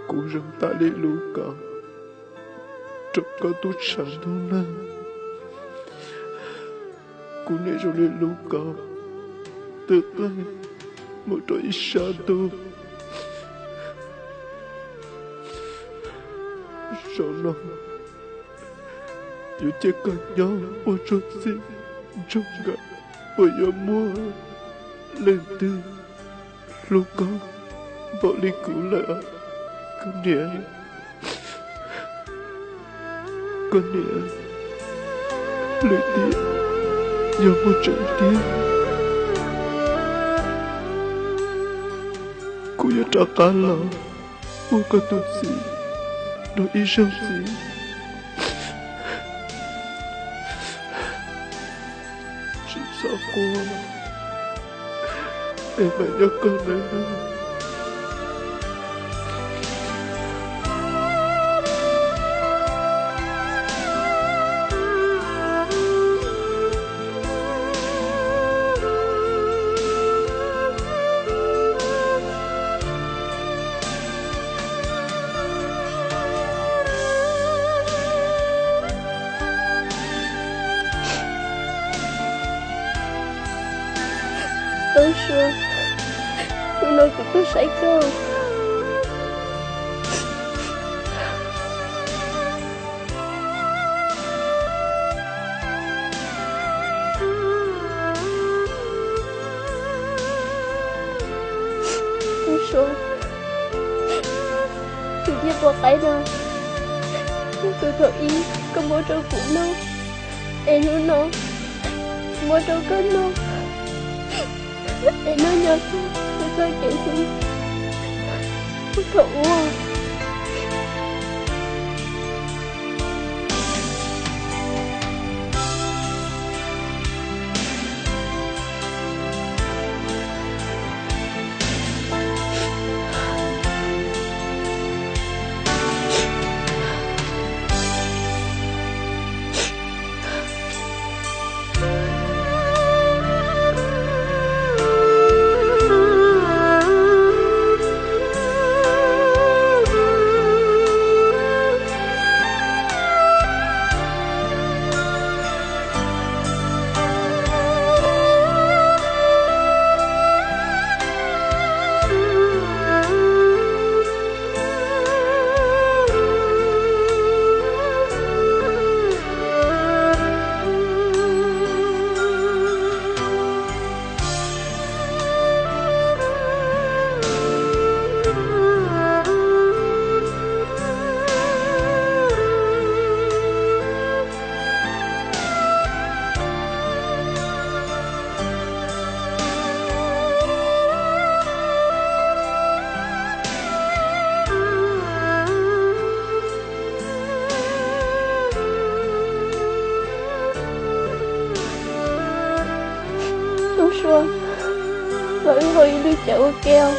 故人打理鹿港，整个都颤动了。姑娘手里鹿港的爱，我这一下都手上有些干痒，我说心中感，我要摸冷的鹿港，保利古了。过年，绿地要不整天，姑爷长大了，我个肚子都一生气，只想过，哎妈呀，过年了。Tôi sure tôi nói cũng có sảy cơ. Tôi sure tôi giết qua cái đâu. Tôi thở ý có mỗi trâu phụ nó. Em nói nó mỗi trâu kết nó. Em nói nhớ tôi coi kỹ xuống tôi thụ à. Tôi sure bởi hồi đi chợ keo